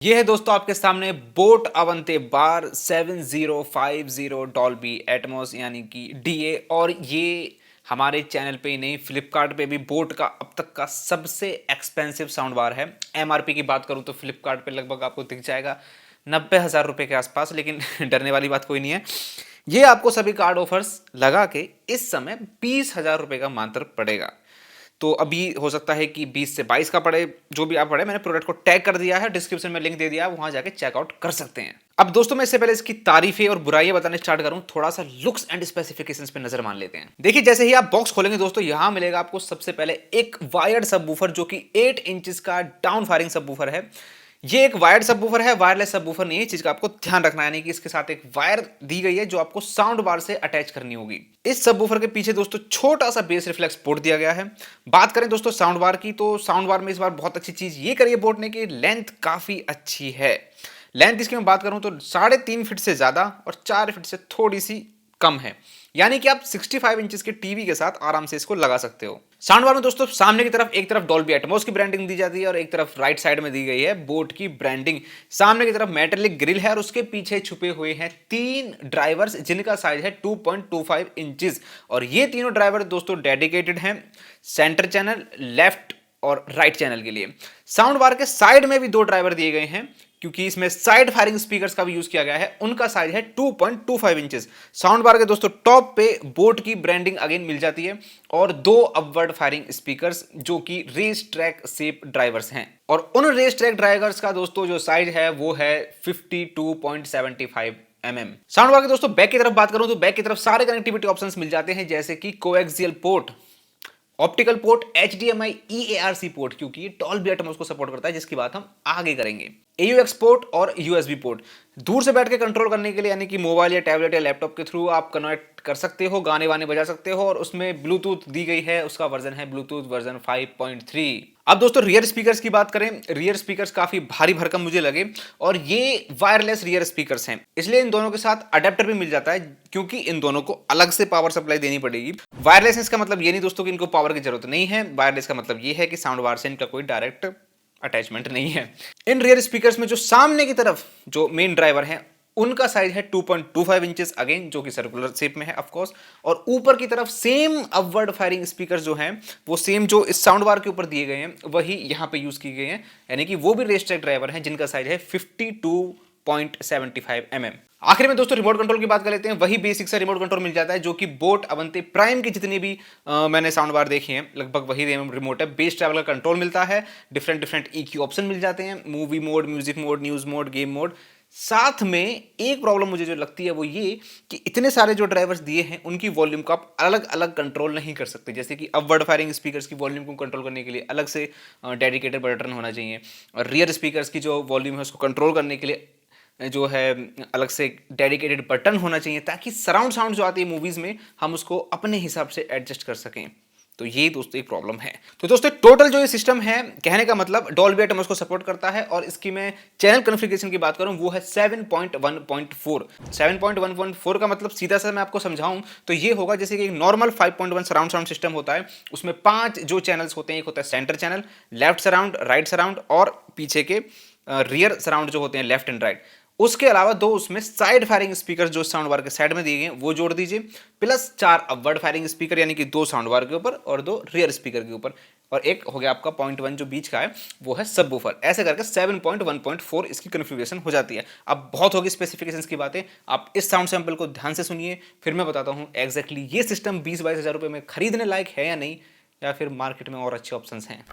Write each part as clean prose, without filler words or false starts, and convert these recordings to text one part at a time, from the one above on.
ये है दोस्तों आपके सामने बोट अवंते बार 7050 डॉल्बी एटमॉस यानी कि डीए। और ये हमारे चैनल पे ही नहीं, फ्लिपकार्ट पे भी बोट का अब तक का सबसे एक्सपेंसिव साउंड बार है। एमआरपी की बात करूँ तो फ्लिपकार्ट पे लगभग आपको दिख जाएगा 90,000 रुपये के आसपास, लेकिन डरने वाली बात कोई नहीं है। ये आपको सभी कार्ड ऑफर्स लगा के इस समय 20,000 रुपये का मात्र पड़ेगा। तो अभी हो सकता है कि 20 से 22 का पड़े, जो भी आप पड़े। मैंने प्रोडक्ट को टैग कर दिया है, डिस्क्रिप्शन में लिंक दे दिया है, वहां जाके चेकआउट कर सकते हैं। अब दोस्तों मैं इससे पहले इसकी तारीफें और बुराइयां बताने स्टार्ट करूं, थोड़ा सा लुक्स एंड स्पेसिफिकेशंस पे नजर मान लेते हैं। देखिए, जैसे ही आप बॉक्स खोलेंगे दोस्तों, यहां मिलेगा आपको सबसे पहले एक वायर्ड सबवूफर जो कि 8 इंचेस का डाउन फायरिंग सबवूफर है। ये एक वायर्ड सबवूफर है, वायरलेस सबवूफर नहीं है। इस चीज का आपको ध्यान रखना है, यानी कि इसके साथ एक वायर दी गई है जो आपको साउंड बार से अटैच करनी होगी। इस सबवूफर के पीछे दोस्तों छोटा सा बेस रिफ्लेक्स पोर्ट दिया गया है। बात करें दोस्तों साउंड बार की, तो साउंड बार में इस बार बहुत अच्छी चीज ये करी है बोट ने कि लेंथ काफी अच्छी है। लेंथ इसकी मैं बात करूं तो 3.5 फीट से ज्यादा और 4 फीट से थोड़ी सी कम है, यानी कि आप 65 इंचेस के टीवी के साथ आराम से इसको लगा सकते हो। साउंड बार में दोस्तों सामने की तरफ एक तरफ डॉल्बी एटमॉस की ब्रांडिंग दी जाती है और एक तरफ राइट साइड में दी गई है बोट की ब्रांडिंग। सामने की तरफ मेटेलिक ग्रिल है और उसके पीछे छुपे हुए हैं 3 ड्राइवर्स जिनका साइज है 2.25 इंचेस। और ये तीनों ड्राइवर दोस्तों डेडिकेटेड हैं सेंटर चैनल, लेफ्ट और राइट चैनल के लिए। साउंड बार के साइड में भी 2 ड्राइवर दिए गए हैं, क्योंकि इसमें साइड फायरिंग स्पीकर्स का भी यूज किया गया है। उनका साइज है 2.25 इंचेस। साउंड बार के दोस्तों टॉप पे बोट की ब्रांडिंग अगेन मिल जाती है और 2 अपवर्ड फायरिंग स्पीकर्स जो कि रेस ट्रैक शेप ड्राइवर्स हैं। और उन रेस ट्रैक ड्राइवर्स का दोस्तों जो साइज है वो है 52.75 mm। साउंड बार के दोस्तों बैक की तरफ बात करूं तो बैक की तरफ सारे कनेक्टिविटी ऑप्शंस मिल जाते हैं, जैसे कि coaxial port, optical port, HDMI, EARC port, क्योंकि ये डॉल्बी एटमॉस को सपोर्ट करता है, जिसकी बात हम आगे करेंगे। AUX पोर्ट और USB पोर्ट दूर से बैठ के कंट्रोल करने के लिए, यानी कि मोबाइल या टैबलेट या लैपटॉप के थ्रू आप कनेक्ट कर सकते हो, गाने वाने बजा सकते हो। और उसमें ब्लूटूथ दी गई है, उसका वर्जन है ब्लूटूथ वर्जन 5.3। अब दोस्तों रियर स्पीकर्स की बात करें, रियर स्पीकर्स काफी भारी भरकम मुझे लगे और ये वायरलेस रियर स्पीकर्स हैं, इसलिए इन दोनों के साथ अडेप्टर भी मिल जाता है, क्योंकि इन दोनों को अलग से पावर सप्लाई देनी पड़ेगी। वायरलेस का मतलब ये नहीं दोस्तों कि इनको पावर की जरूरत नहीं है। वायरलेस का मतलब ये है कि साउंड बार से इनका कोई डायरेक्ट अटैचमेंट नहीं है। इन रियर स्पीकर्स में जो सामने की तरफ जो मेन ड्राइवर हैं उनका साइज है 2.25 इंचेस, अगेन जो कि सर्कुलर शेप में है ऑफ कोर्स। और ऊपर की तरफ सेम अपवर्ड फायरिंग स्पीकर जो हैं वो सेम जो इस साउंड बार के ऊपर दिए गए हैं वही यहां पे यूज किए गए हैं, यानी कि वो भी रेस ट्रैक ड्राइवर हैं जिनका साइज है 52.75 mm। आखिर में दोस्तों रिमोट कंट्रोल की बात कर लेते हैं। वही बेसिक सा रिमोट कंट्रोल मिल जाता है जो कि बोट अवंती प्राइम की जितनी भी मैंने साउंड बार देखी हैं लगभग वही रिमोट है। बेस ट्रैवल का कंट्रोल मिलता है, डिफरेंट EQ ऑप्शन मिल जाते हैं, movie mode, music mode, news mode, game mode. साथ में एक प्रॉब्लम मुझे जो लगती है वो ये कि इतने सारे जो ड्राइवर्स दिए हैं उनकी वॉल्यूम को आप अलग अलग कंट्रोल नहीं कर सकते। जैसे कि अपवर्ड फायरिंग स्पीकर्स की वॉल्यूम को कंट्रोल करने के लिए अलग से डेडिकेटेड बटन होना चाहिए, और रियर स्पीकर्स की जो वॉल्यूम है उसको कंट्रोल करने के लिए जो है अलग से डेडिकेटेड बटन होना चाहिए, ताकि सराउंड साउंड जो आती है मूवीज में हम उसको अपने हिसाब से एडजस्ट कर सकें। तो ये दोस्तों एक प्रॉब्लम है। तो दोस्तों टोटल जो ये सिस्टम है, कहने का मतलब डॉल्बी एटमॉस को सपोर्ट करता है। और इसकी मैं चैनल कॉन्फ़िगरेशन की बात करूं वो है 7.1.4। 7.1.4 का मतलब सीधा सा मैं आपको समझाऊं तो ये होगा जैसे कि एक नॉर्मल 5.1 सराउंड साउंड सिस्टम होता है, उसमें 5 जो चैनल्स होते हैं, एक होता है centre channel, left surround, right surround और पीछे के रियर सराउंड जो होते हैं लेफ्ट एंड राइट। उसके अलावा 2 उसमें साइड फायरिंग स्पीकर जो साउंड बार के साइड में दिए गए हैं वो जोड़ दीजिए, प्लस 4 अपवर्ड फायरिंग स्पीकर, यानी कि 2 साउंड बार के ऊपर और 2 रियर स्पीकर के ऊपर, और एक हो गया आपका 0.1 जो बीच का है वो है सबवूफर। ऐसे करके 7.1.4 इसकी कॉन्फ़िगरेशन हो जाती है। अब बहुत होगी स्पेसिफिकेशंस की बातें, आप इस साउंड सैंपल को ध्यान से सुनिए, फिर मैं बताता हूँ एग्जैक्टली ये सिस्टम 20-22 हज़ार रुपये में खरीदने लायक है या नहीं, या फिर मार्केट में और अच्छे ऑप्शंस हैं।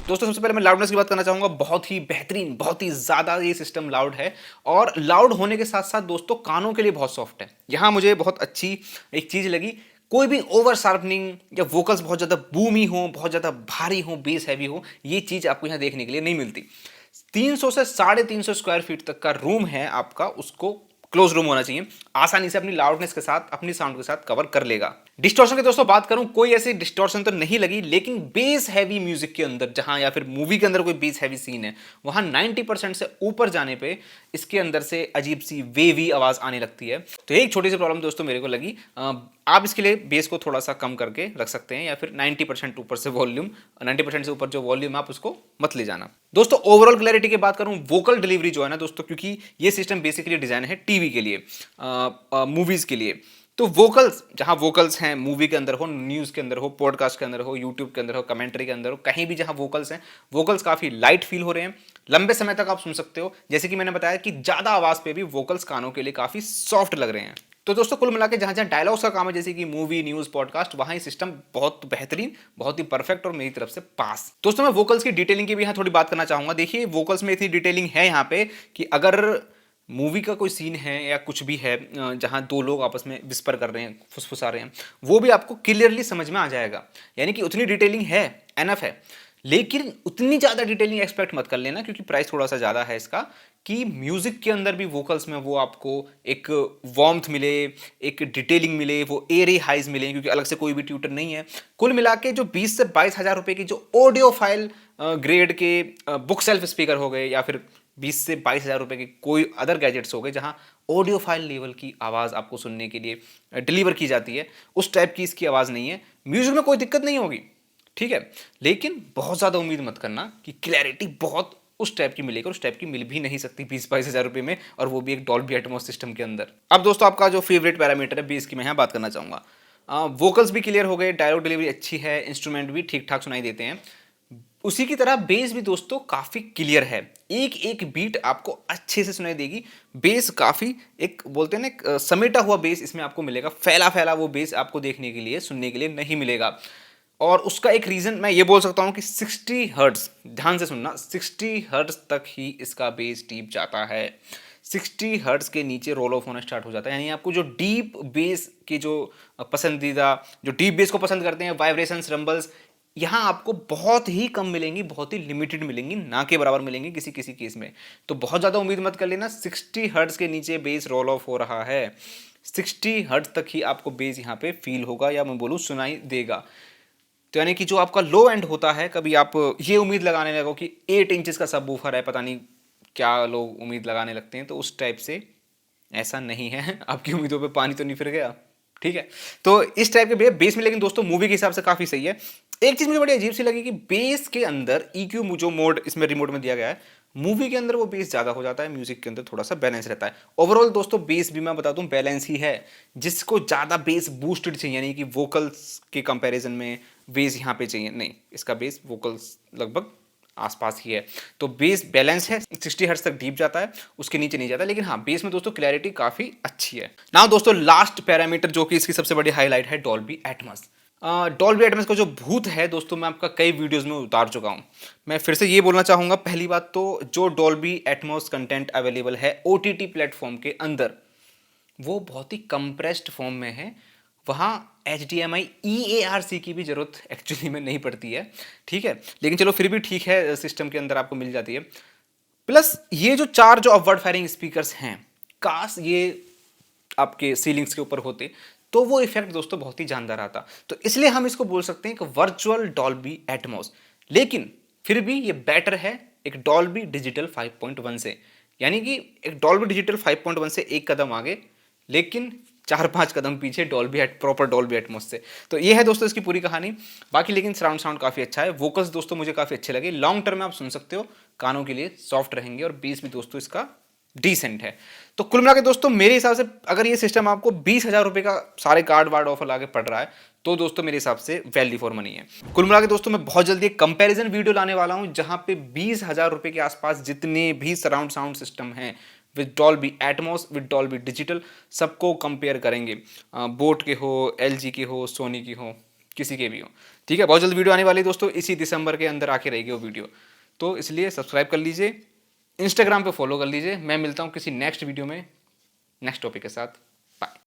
दोस्तों सबसे पहले मैं लाउडनेस की बात करना चाहूंगा। बहुत ही बेहतरीन, बहुत ही ज्यादा ये सिस्टम लाउड है और लाउड होने के साथ साथ दोस्तों कानों के लिए बहुत सॉफ्ट है। यहां मुझे बहुत अच्छी एक चीज लगी, कोई भी ओवर शार्पनिंग या वोकल्स बहुत ज्यादा बूमी हो, बहुत ज्यादा भारी हो, बेस हैवी हो, ये चीज आपको यहां देखने के लिए नहीं मिलती। 300 से 350 स्क्वायर फीट तक का रूम है आपका, उसको क्लोज रूम होना चाहिए, आसानी से अपनी लाउडनेस के साथ, अपनी साउंड के साथ कवर कर लेगा। डिस्टॉर्शन की दोस्तों बात करूं, कोई ऐसी डिस्टॉर्शन तो नहीं लगी, लेकिन बेस हैवी म्यूजिक के अंदर जहां, या फिर मूवी के अंदर कोई बेस हैवी सीन है, वहां 90% से ऊपर जाने पे इसके अंदर से अजीब सी वेवी आवाज आने लगती है। तो एक छोटी सी प्रॉब्लम दोस्तों मेरे को लगी। आप इसके लिए बेस को थोड़ा सा कम करके रख सकते हैं, या फिर 90% ऊपर से वॉल्यूम, 90% से ऊपर जो वॉल्यूम आप उसको मत ले जाना। दोस्तों ओवरऑल क्लैरिटी की बात करूं, वोकल डिलीवरी जो है ना दोस्तों, क्योंकि ये सिस्टम बेसिकली डिजाइन है टीवी के लिए, मूवीज के लिए, तो वोकल्स, जहां वोकल्स हैं मूवी के अंदर हो, न्यूज़ के अंदर हो, पॉडकास्ट के अंदर हो, यूट्यूब के अंदर हो, कमेंट्री के अंदर हो, कहीं भी जहां वोकल्स हैं, वोकल्स काफ़ी लाइट फील हो रहे हैं, लंबे समय तक आप सुन सकते हो। जैसे कि मैंने बताया कि ज़्यादा आवाज़ पे भी वोकल्स कानों के लिए काफ़ी सॉफ्ट लग रहे हैं। तो दोस्तों कुल मिला के जहां जहां डायलॉग्स का काम है, जैसे कि मूवी, न्यूज़, पॉडकास्ट, वहां ये सिस्टम बहुत बेहतरीन, बहुत ही परफेक्ट और मेरी तरफ से पास। दोस्तों मैं वोकल्स की डिटेलिंग की भी यहाँ थोड़ी बात करना चाहूंगा। देखिए वोकल्स में इतनी डिटेलिंग है यहाँ पे कि अगर मूवी का कोई सीन है या कुछ भी है जहां दो लोग आपस में विस्पर कर रहे हैं, फुसफुसा रहे हैं, वो भी आपको क्लियरली समझ में आ जाएगा। यानी कि उतनी डिटेलिंग है, एनफ है। लेकिन उतनी ज़्यादा डिटेलिंग एक्सपेक्ट मत कर लेना, क्योंकि प्राइस थोड़ा सा ज़्यादा है इसका, कि म्यूजिक के अंदर भी वोकल्स में वो आपको एक वार्मथ मिले, एक डिटेलिंग मिले, वो एरी हाइज मिले, क्योंकि अलग से कोई भी ट्यूटर नहीं है। कुल मिला के जो 20 से 22 हज़ार रुपये की जो ऑडियो फाइल ग्रेड के बुक सेल्फ स्पीकर हो गए, या फिर 20 से 22 हज़ार रुपये के कोई अदर गैजेट्स हो गए जहां ऑडियो फाइल लेवल की आवाज़ आपको सुनने के लिए डिलीवर की जाती है, उस टाइप की इसकी आवाज़ नहीं है। म्यूजिक में कोई दिक्कत नहीं होगी, ठीक है, लेकिन बहुत ज़्यादा उम्मीद मत करना कि क्लैरिटी बहुत उस टाइप की मिलेगी, और उस टाइप की मिल भी नहीं सकती 20-22 हज़ार रुपये में, और वो भी एक डॉल्बी एटमॉस सिस्टम के अंदर। अब दोस्तों आपका जो फेवरेट पैरामीटर है बेस की, मैं यहाँ बात करना चाहूँगा। वोकल्स भी क्लियर हो गए, डायलॉग डिलीवरी अच्छी है, इंस्ट्रूमेंट भी ठीक ठाक सुनाई देते हैं। उसी की तरह बेस भी दोस्तों काफी क्लियर है, एक एक बीट आपको अच्छे से सुनाई देगी। बेस काफी, एक बोलते हैं ना, एक समेटा हुआ बेस इसमें आपको मिलेगा, फैला फैला वो बेस आपको देखने के लिए, सुनने के लिए नहीं मिलेगा। और उसका एक रीजन मैं ये बोल सकता हूं कि 60 हर्ट्ज, ध्यान से सुनना, 60 हर्ट्ज तक ही इसका बेस डीप जाता है। 60 हर्ट्ज के नीचे रोल ऑफ होना स्टार्ट हो जाता है। यानी आपको जो डीप बेस के जो पसंदीदा, जो डीप बेस को पसंद करते हैं, वाइब्रेशंस, रंबल्स, यहाँ आपको बहुत ही कम मिलेंगी, बहुत ही लिमिटेड मिलेंगी, ना के बराबर मिलेंगी किसी किसी केस में। तो बहुत ज़्यादा उम्मीद मत कर लेना 60 हर्ट्ज के नीचे बेस रोल ऑफ हो रहा है। 60 हर्ट्ज तक ही आपको बेस यहाँ पे फील होगा, या मैं बोलूँ सुनाई देगा। तो यानी कि जो आपका लो एंड होता है, कभी आप ये उम्मीद लगाने लगो कि 8 इंचेस का सब वूफर है, पता नहीं क्या लोग उम्मीद लगाने लगते हैं, तो उस टाइप से ऐसा नहीं है। आपकी उम्मीदों पे पानी तो नहीं फिर गया, ठीक है। तो इस टाइप के बेस में, लेकिन दोस्तों मूवी के हिसाब से काफ़ी सही है। एक चीज़ मुझे बड़ी अजीब सी लगी कि बेस के अंदर EQ जो मोड इसमें रिमोट में दिया गया है, मूवी के अंदर वो बेस ज़्यादा हो जाता है, म्यूजिक के अंदर थोड़ा सा बैलेंस रहता है। ओवरऑल दोस्तों बेस भी मैं बता दूं बैलेंस ही है। जिसको ज़्यादा बेस बूस्टेड चाहिए, यानी कि वोकल्स के कंपैरिजन में बेस यहाँ पे चाहिए, नहीं, इसका बेस वोकल्स लगभग आसपास ही है। तो बेस बैलेंस है, 60 हर्ट्ज तक डीप जाता है, उसके नीचे नहीं जाता। लेकिन हाँ, बेस में दोस्तों क्लैरिटी काफ़ी अच्छी है। नाउ दोस्तों लास्ट पैरामीटर जो कि इसकी सबसे बड़ी हाईलाइट है, डॉल्बी एटमॉस। डॉल्बी एटमॉस का जो भूत है दोस्तों, मैं आपका कई वीडियोस में उतार चुका हूं। मैं फिर से ये बोलना चाहूँगा, पहली बात तो जो डॉल्बी एटमॉस कंटेंट अवेलेबल है OTT प्लेटफॉर्म के अंदर, वो बहुत ही कंप्रेस्ड फॉर्म में है। वहाँ HDMI EARC की भी ज़रूरत एक्चुअली में नहीं पड़ती है, ठीक है, लेकिन चलो फिर भी ठीक है, सिस्टम के अंदर आपको मिल जाती है। प्लस ये जो 4 जो अपवर्ड फायरिंग स्पीकर्स हैं, काश ये आपके सीलिंग्स के ऊपर होते तो वो इफेक्ट दोस्तों बहुत ही जानदार आता। तो इसलिए हम इसको बोल सकते हैं कि वर्चुअल डॉल्बी एटमॉस। लेकिन फिर भी ये बेटर है एक डॉल्बी डिजिटल 5.1 से। यानी कि एक डॉल्बी डिजिटल 5.1 से एक कदम आगे, लेकिन 4-5 कदम पीछे डॉल्बी प्रॉपर डॉल्बी एटमॉस से। तो ये है दोस्तों इसकी पूरी कहानी। बाकी लेकिन सराउंड साउंड काफ़ी अच्छा है, वोकल्स दोस्तों मुझे काफ़ी अच्छे लगे, लॉन्ग टर्म में आप सुन सकते हो, कानों के लिए सॉफ्ट रहेंगे, और बेस भी दोस्तों इसका डिसेंट है। तो कुल मिला के दोस्तों मेरे हिसाब से अगर ये सिस्टम आपको 20,000 रुपये का सारे कार्ड वार्ड ऑफर लाके पड़ रहा है, तो दोस्तों मेरे हिसाब से वैल्यू फॉर मनी है। कुल मिला के दोस्तों मैं बहुत जल्दी एक कंपैरिजन वीडियो लाने वाला हूं, जहां पे 20,000 रुपये के आसपास जितने भी सराउंड साउंड सिस्टम हैं with Dolby Atmos, with Dolby digital, सबको कंपेयर करेंगे। बोट के हो, LG के हो, सोनी की हो, किसी के भी हो। ठीक है, बहुत जल्द वीडियो आने वाली है दोस्तों, इसी दिसंबर के अंदर आके रहेगी वो वीडियो, तो इसलिए सब्सक्राइब कर लीजिए, इंस्टाग्राम पे फॉलो कर लीजिए। मैं मिलता हूँ किसी नेक्स्ट वीडियो में नेक्स्ट टॉपिक के साथ। बाय।